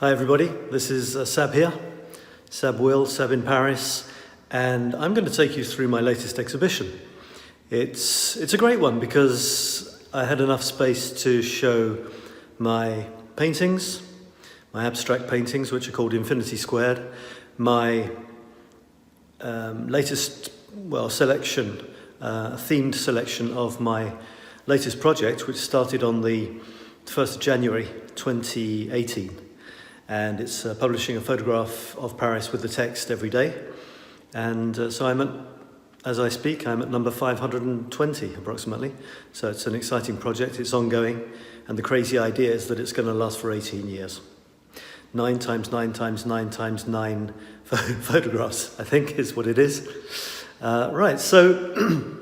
Hi everybody, this is Sab here, Sab in Paris, and I'm going to take you through my latest exhibition. It's a great one because I had enough space to show my paintings, my abstract paintings, which are called Infinity Squared, my latest, selection, themed selection of my latest project, which started on the 1st of January 2018. And it's publishing a photograph of Paris with the text every day. And so as I speak, I'm at number 520 approximately. So it's an exciting project, it's ongoing. And the crazy idea is that it's going to last for 18 years. 9 times 9 times 9 times 9 photographs, I think is what it is. Right, so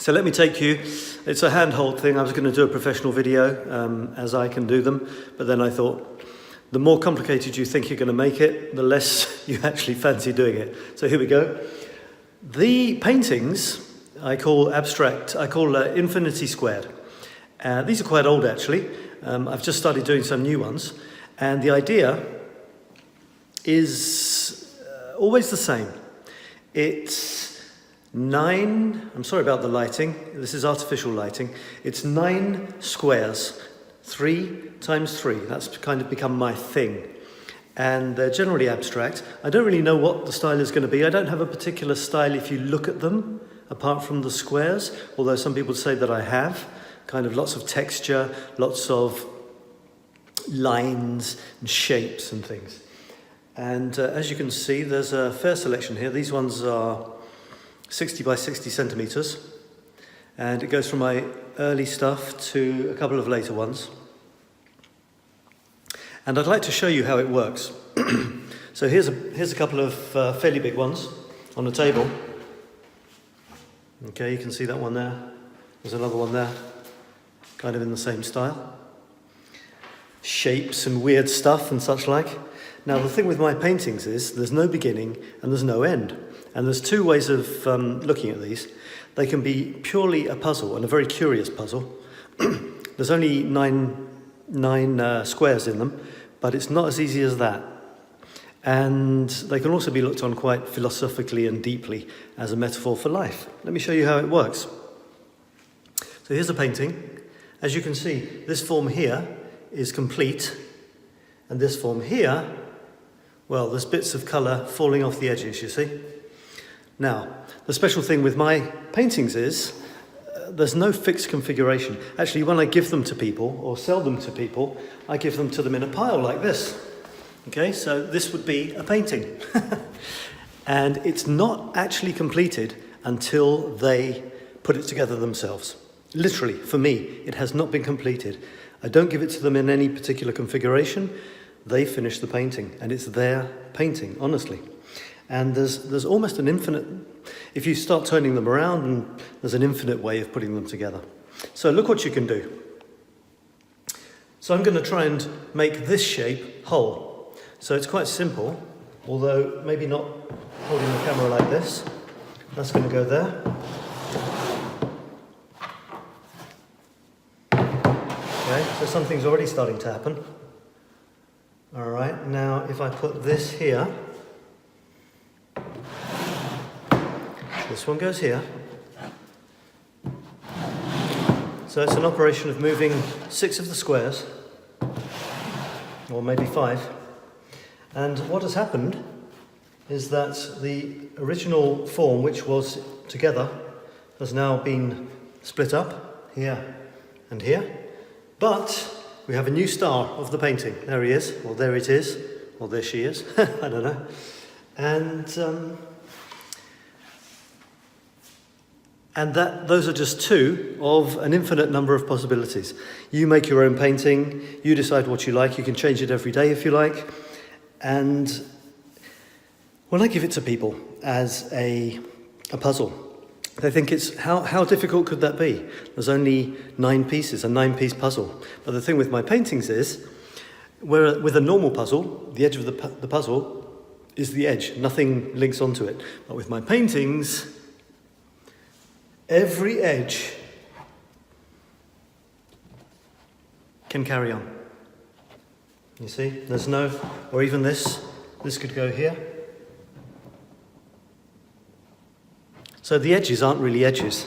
let me take you, it's a handhold thing. I was going to do a professional video as I can do them, but then I thought, the more complicated you think you're going to make it, the less you actually fancy doing it. So here we go. The paintings I call abstract, I call Infinity Squared. These are quite old actually. I've just started doing some new ones. And the idea is always the same. It's 9, I'm sorry about the lighting, this is artificial lighting. It's 9 squares. 3 times 3, that's kind of become my thing. And they're generally abstract. I don't really know what the style is going to be. I don't have a particular style if you look at them, apart from the squares, although some people say that I have. Kind of lots of texture, lots of lines and shapes and things. And as you can see, there's a fair selection here. These ones are 60 by 60 centimeters. And it goes from my early stuff to a couple of later ones. And I'd like to show you how it works. So here's a couple of fairly big ones on the table. Okay, you can see that one there. There's another one there, kind of in the same style. Shapes and weird stuff and such like. Now the thing with my paintings is there's no beginning and there's no end. And there's two ways of looking at these. They can be purely a puzzle, and a very curious puzzle. There's only nine squares in them, but it's not as easy as that. And they can also be looked on quite philosophically and deeply as a metaphor for life. Let me show you how it works. So here's a painting. As you can see, this form here is complete, and this form here, well, there's bits of colour falling off the edges, you see. Now, the special thing with my paintings is there's no fixed configuration. Actually, when I give them to people or sell them to people, I give them to them in a pile like this. Okay, so this would be a painting. And it's not actually completed until they put it together themselves. Literally, for me, it has not been completed. I don't give it to them in any particular configuration. They finish the painting, and it's their painting, honestly. And there's almost an infinite, if you start turning them around, and there's an infinite way of putting them together. So look what you can do. So I'm going to try and make this shape whole. So it's quite simple, although maybe not holding the camera like this. That's going to go there. Okay, so something's already starting to happen. All right, now if I put this here, this one goes here. So it's an operation of moving 6 of the squares, or maybe 5. And what has happened is that the original form, which was together, has now been split up here and here. But we have a new star of the painting. There he is, or there it is, or there she is, I don't know. And those are just 2 of an infinite number of possibilities. You make your own painting, you decide what you like, you can change it every day if you like. And when I give it to people as a puzzle, they think it's, how difficult could that be? There's only 9 pieces, a 9-piece puzzle. But the thing with my paintings is, with a normal puzzle, the edge of the puzzle is the edge, nothing links onto it. But with my paintings, every edge can carry on. You see, there's no, or even this could go here. So the edges aren't really edges.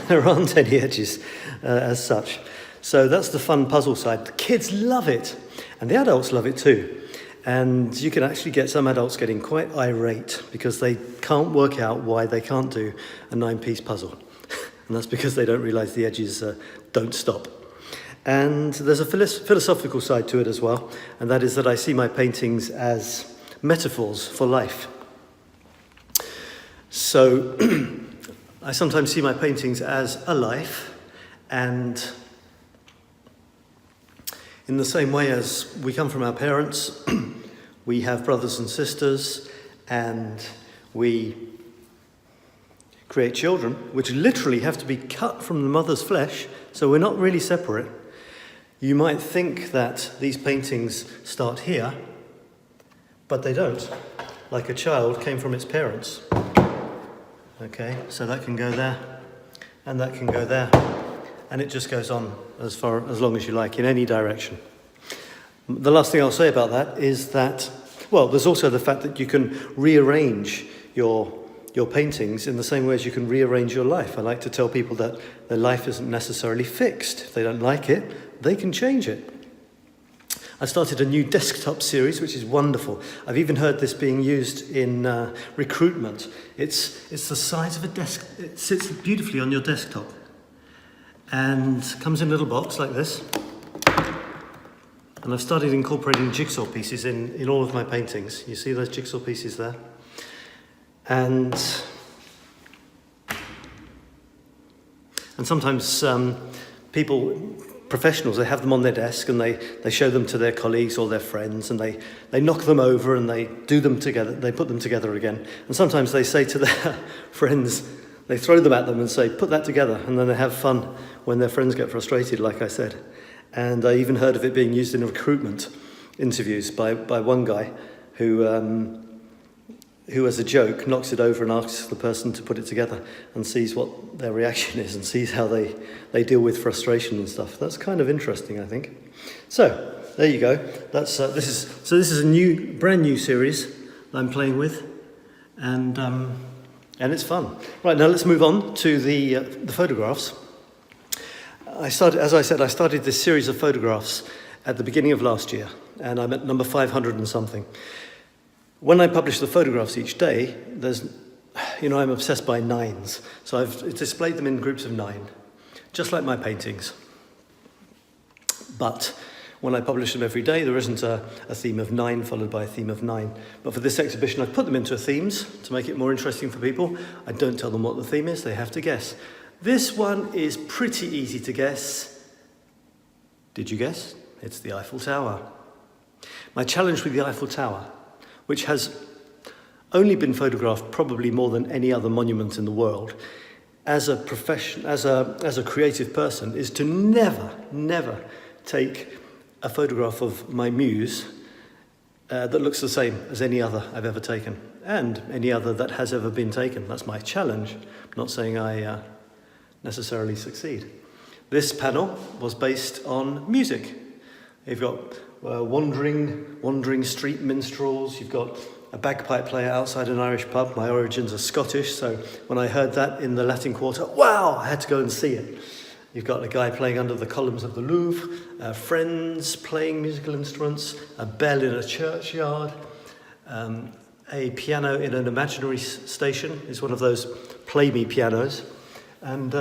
There aren't any edges as such. So that's the fun puzzle side. The kids love it, and the adults love it too. And you can actually get some adults getting quite irate because they can't work out why they can't do a 9-piece puzzle. And that's because they don't realise the edges don't stop. And there's a philosophical side to it as well, and that is that I see my paintings as metaphors for life. So I sometimes see my paintings as a life, and in the same way as we come from our parents, we have brothers and sisters, and we create children, which literally have to be cut from the mother's flesh, so we're not really separate. You might think that these paintings start here, but they don't. Like a child came from its parents. Okay, so that can go there, and that can go there, and it just goes on as long as you like, in any direction. The last thing I'll say about that is that, well, there's also the fact that you can rearrange your paintings in the same way as you can rearrange your life. I like to tell people that their life isn't necessarily fixed. If they don't like it, they can change it. I started a new desktop series, which is wonderful. I've even heard this being used in recruitment. It's the size of a desk. It sits beautifully on your desktop and comes in a little box like this. And I've started incorporating jigsaw pieces in all of my paintings. You see those jigsaw pieces there? And sometimes professionals, they have them on their desk and they show them to their colleagues or their friends, and they knock them over and they do them together, they put them together again. And sometimes they say to their friends, they throw them at them and say, put that together, and then they have fun when their friends get frustrated, like I said. And I even heard of it being used in recruitment interviews by one guy who as a joke knocks it over and asks the person to put it together and sees what their reaction is and sees how they deal with frustration and stuff. That's kind of interesting, I think. So there you go. This is a brand new series that I'm playing with, and it's fun. Right, now let's move on to the photographs. I started this series of photographs at the beginning of last year, and I'm at number 500 and something. When I publish the photographs each day, I'm obsessed by 9s. So I've displayed them in groups of 9, just like my paintings. But when I publish them every day, there isn't a theme of 9 followed by a theme of 9. But for this exhibition, I've put them into themes to make it more interesting for people. I don't tell them what the theme is, they have to guess. This one is pretty easy to guess. Did you guess? It's the Eiffel Tower. My challenge with the Eiffel Tower, which has only been photographed probably more than any other monument in the world, as a creative person, is to never take a photograph of my muse that looks the same as any other I've ever taken, and any other that has ever been taken. That's my challenge. I'm not saying I necessarily succeed. This panel was based on music. You've got wandering street minstrels. You've got a bagpipe player outside an Irish pub. My origins are Scottish, so when I heard that in the Latin Quarter, wow, I had to go and see it. You've got a guy playing under the columns of the Louvre, friends playing musical instruments, a bell in a churchyard, a piano in an imaginary station. It's one of those play me pianos, and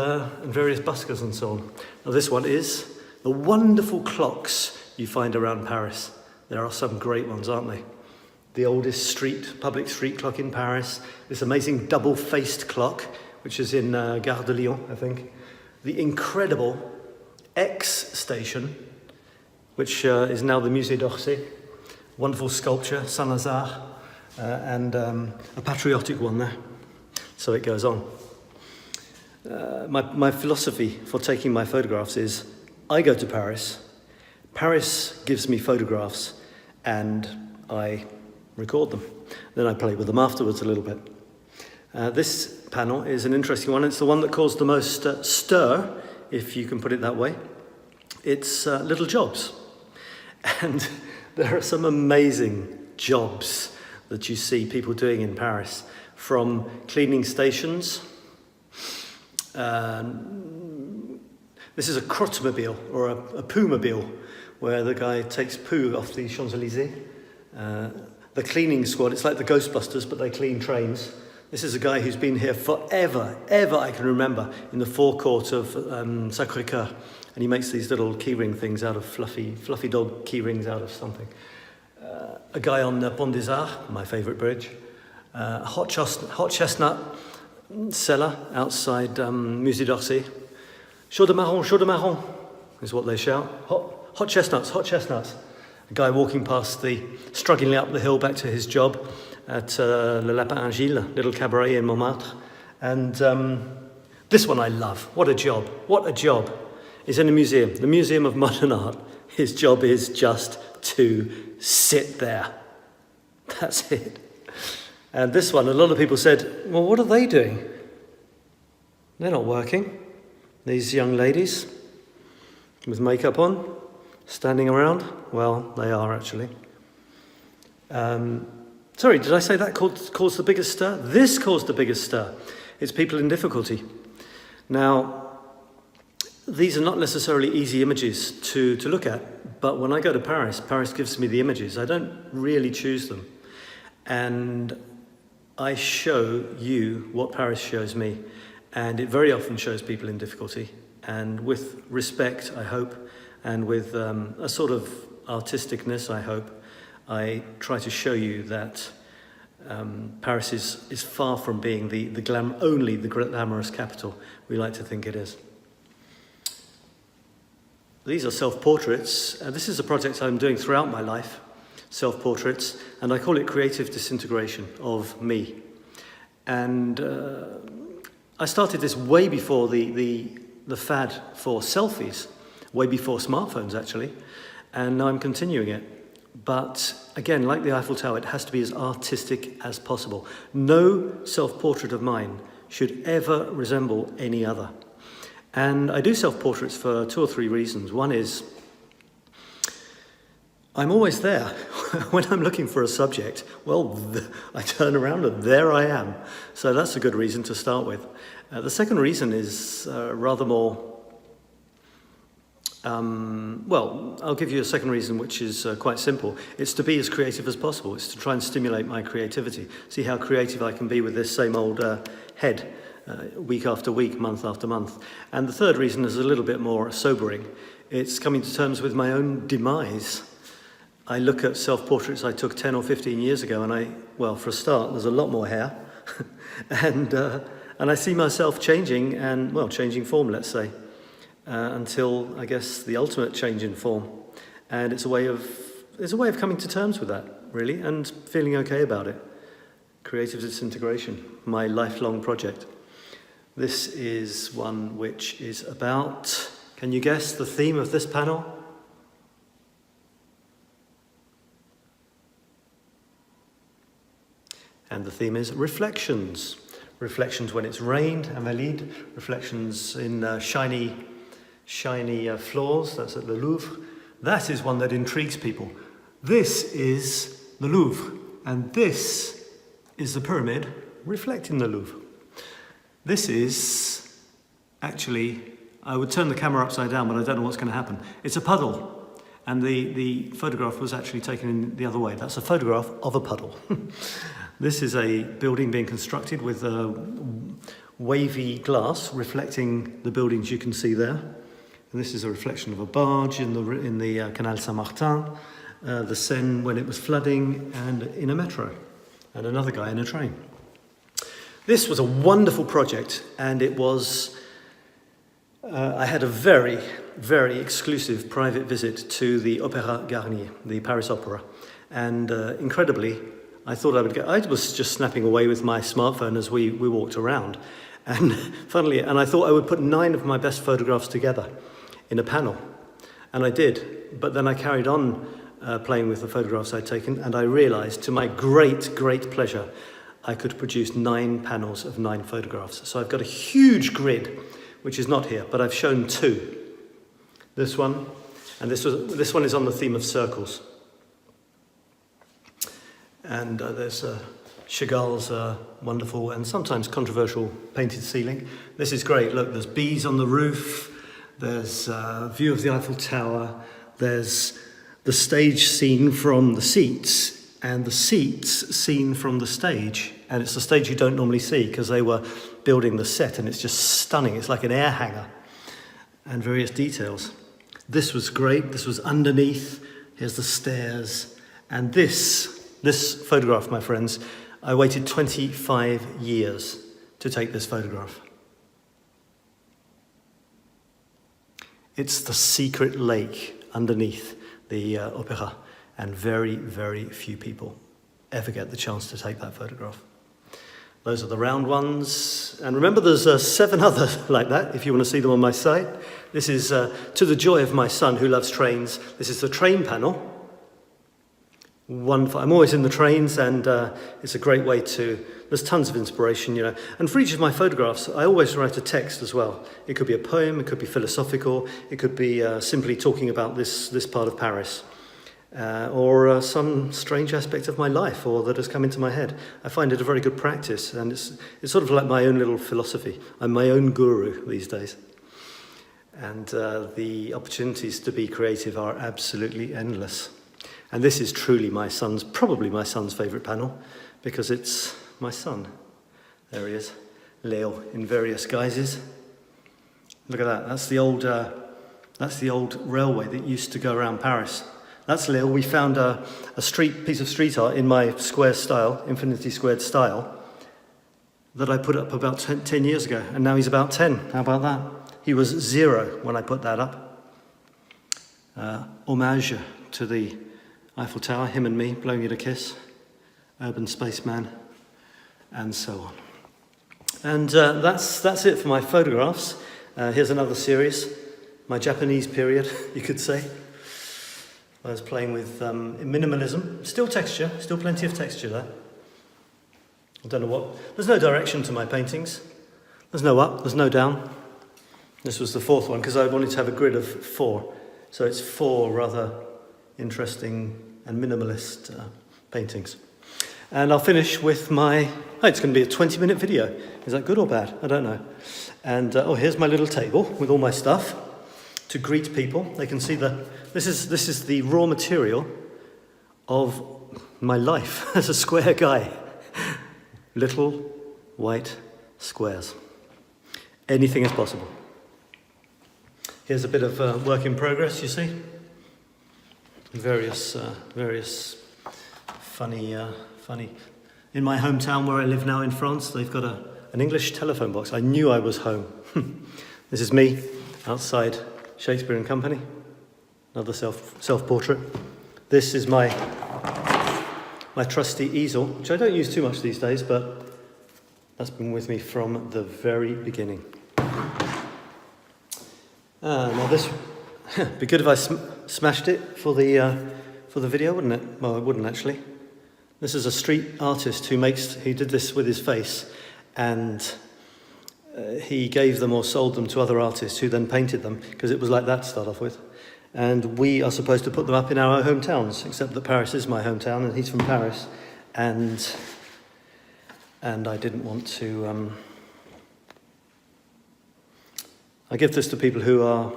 various buskers and so on. Now this one is the wonderful clocks you find around Paris. There are some great ones, aren't they? The oldest public street clock in Paris, this amazing double-faced clock, which is in Gare de Lyon, I think. The incredible X station, which is now the Musée d'Orsay. Wonderful sculpture, Saint-Lazare, and a patriotic one there. So it goes on. My philosophy for taking my photographs is, I go to Paris, Paris gives me photographs, and I record them. Then I play with them afterwards a little bit. This panel is an interesting one. It's the one that caused the most stir, if you can put it that way. It's little jobs. And There are some amazing jobs that you see people doing in Paris, from cleaning stations. This is a crottemobile, or a poo-mobile, where the guy takes poo off the Champs-Élysées. The cleaning squad, it's like the Ghostbusters, but they clean trains. This is a guy who's been here forever, ever I can remember, in the forecourt of Sacré-Cœur. And he makes these little keyring things out of fluffy dog keyrings out of something. A guy on the Pont des Arts, my favourite bridge. Hot chestnut seller outside Musée d'Orsay. Chaud de marron, is what they shout. Hot chestnuts, hot chestnuts. A guy walking past strugglingly up the hill back to his job at Le Lapin à Gilles, little cabaret in Montmartre. And this one I love. What a job. He's in a museum, the Museum of Modern Art. His job is just to sit there. That's it. And this one, a lot of people said, well, what are they doing? They're not working. These young ladies with makeup on, standing around. Well, they are actually. Sorry, did I say that caused the biggest stir? This caused the biggest stir. It's people in difficulty. Now, these are not necessarily easy images to look at, but when I go to Paris, Paris gives me the images. I don't really choose them. And I show you what Paris shows me. And it very often shows people in difficulty. And with respect, I hope, and with a sort of artisticness, I hope, I try to show you that Paris is far from being only the glamorous capital we like to think it is. These are self-portraits. This is a project I'm doing throughout my life, self-portraits, and I call it creative disintegration of me. And I started this way before the fad for selfies, way before smartphones actually, and now I'm continuing it. But again, like the Eiffel Tower, it has to be as artistic as possible. No self-portrait of mine should ever resemble any other. And I do self-portraits for 2 or 3 reasons. One is, I'm always there. When I'm looking for a subject, well, I turn around and there I am. So that's a good reason to start with. The second reason is rather more, well, I'll give you a second reason, which is quite simple. It's to be as creative as possible. It's to try and stimulate my creativity. See how creative I can be with this same old head. Week after week, month after month. And the third reason is a little bit more sobering. It's coming to terms with my own demise. I look at self-portraits I took 10 or 15 years ago and well, for a start, there's a lot more hair. and I see myself changing changing form, let's say, until, I guess, the ultimate change in form. And it's a way of coming to terms with that, really, and feeling okay about it. Creative disintegration, my lifelong project. This is one which is about, can you guess the theme of this panel? And the theme is reflections. Reflections when it's rained, Invalides. Reflections in shiny floors, that's at the Louvre. That is one that intrigues people. This is the Louvre, and this is the pyramid reflecting the Louvre. This is, actually, I would turn the camera upside down, but I don't know what's going to happen. It's a puddle, and the photograph was actually taken in the other way. That's a photograph of a puddle. This is a building being constructed with wavy glass reflecting the buildings you can see there. And this is a reflection of a barge in the Canal Saint-Martin, the Seine when it was flooding, and in a metro, and another guy in a train. This was a wonderful project, and it was, I had a very, very exclusive private visit to the Opéra Garnier, the Paris Opera, and incredibly, I thought I was just snapping away with my smartphone as we walked around, and funnily, I thought I would put 9 of my best photographs together in a panel, and I did, but then I carried on playing with the photographs I'd taken, and I realized, to my great, great pleasure, I could produce 9 panels of 9 photographs. So I've got a huge grid, which is not here, but I've shown 2. This one, and this one is on the theme of circles. And there's Chagall's wonderful and sometimes controversial painted ceiling. This is great. Look, there's bees on the roof. There's a view of the Eiffel Tower. There's the stage scene from the seats, and the seats seen from the stage. And it's the stage you don't normally see because they were building the set, and it's just stunning. It's like an air hangar, and various details. This was great. This was underneath. Here's the stairs. And this photograph, my friends, I waited 25 years to take this photograph. It's the secret lake underneath the opera, and very, very few people ever get the chance to take that photograph. Those are the round ones. And remember, there's 7 others like that, if you want to see them on my site. This is To the Joy of My Son, who loves trains. This is the train panel. Wonderful. I'm always in the trains, and it's a great way to... There's tons of inspiration, you know. And for each of my photographs, I always write a text as well. It could be a poem, it could be philosophical, it could be simply talking about this part of Paris. Or some strange aspect of my life, or that has come into my head. I find it a very good practice, and it's sort of like my own little philosophy. I'm my own guru these days. And the opportunities to be creative are absolutely endless. And this is truly probably my son's favourite panel, because it's my son. There he is, Leo, in various guises. Look at that. That's the old railway that used to go around Paris. That's Lille. We found a piece of street art in my square style, infinity squared style, that I put up about 10 years ago, and now he's about 10. How about that? He was 0 when I put that up. Homage to the Eiffel Tower, him and me blowing it a kiss, urban spaceman, and so on. And that's it for my photographs. Here's another series, my Japanese period, you could say. I was playing with minimalism, still texture, still plenty of texture there. I don't know what, there's no direction to my paintings. There's no up, there's no down. This was the 4th one because I wanted to have a grid of 4. So it's 4 rather interesting and minimalist paintings. And I'll finish with it's going to be a 20-minute video. Is that good or bad? I don't know. And here's my little table with all my stuff to greet people. They can see this is the raw material of my life as a square guy. Little white squares. Anything is possible. Here's a bit of work in progress, you see. Various funny. In my hometown where I live now in France, they've got an English telephone box. I knew I was home. This is me outside Shakespeare and Company. Another self-portrait. This is my trusty easel, which I don't use too much these days, but that's been with me from the very beginning. Now this be good if I smashed it for the video, wouldn't it? Well, it wouldn't actually. This is a street artist who did this with his face, and he gave them or sold them to other artists who then painted them, because it was like that to start off with. And we are supposed to put them up in our hometowns, except that Paris is my hometown, and he's from Paris, and I didn't want to. I give this to people who are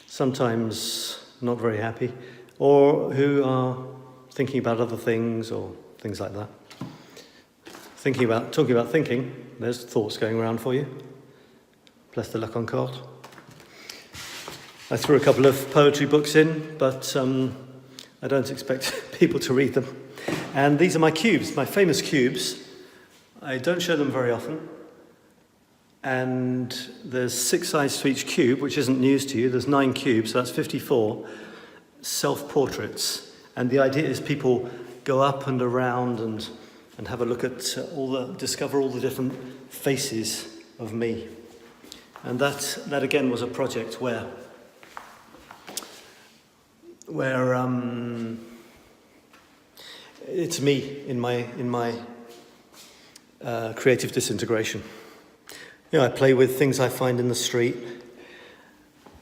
sometimes not very happy, or who are thinking about other things, or things like that. Talking about thinking, there's thoughts going around for you. Place de la Concorde. I threw a couple of poetry books in, but I don't expect people to read them. And these are my cubes, my famous cubes. I don't show them very often. And there's 6 sides to each cube, which isn't news to you. There's 9 cubes, so that's 54 self-portraits. And the idea is people go up and around and have a look at discover all the different faces of me. And that again was a project where it's me in my creative disintegration. You know, I play with things I find in the street,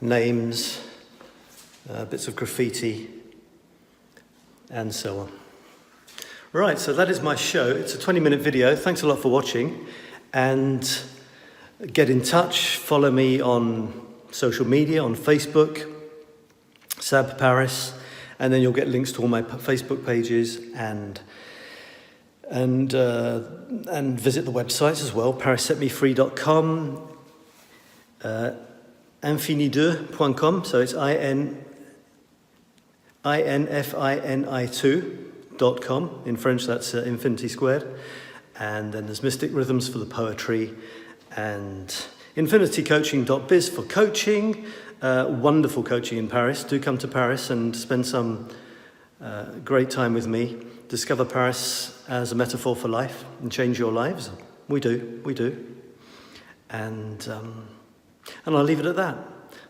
names, bits of graffiti, and so on. Right, so that is my show. It's a 20-minute video. Thanks a lot for watching. And get in touch. Follow me on social media, on Facebook, Sab Paris, and then you'll get links to all my Facebook pages and visit the websites as well, parissetmefree.com, infini2.com, so it's infini2.com. In French, that's infinity squared. And then there's Mystic Rhythms for the poetry, and infinitycoaching.biz for coaching. Wonderful coaching in Paris. Do come to Paris and spend some great time with me. Discover Paris as a metaphor for life and change your lives. We do. And I'll leave it at that.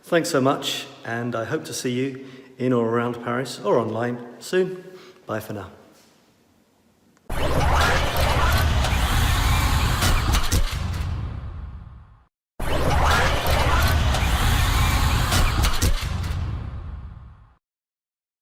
Thanks so much, and I hope to see you in or around Paris or online soon. Bye for now.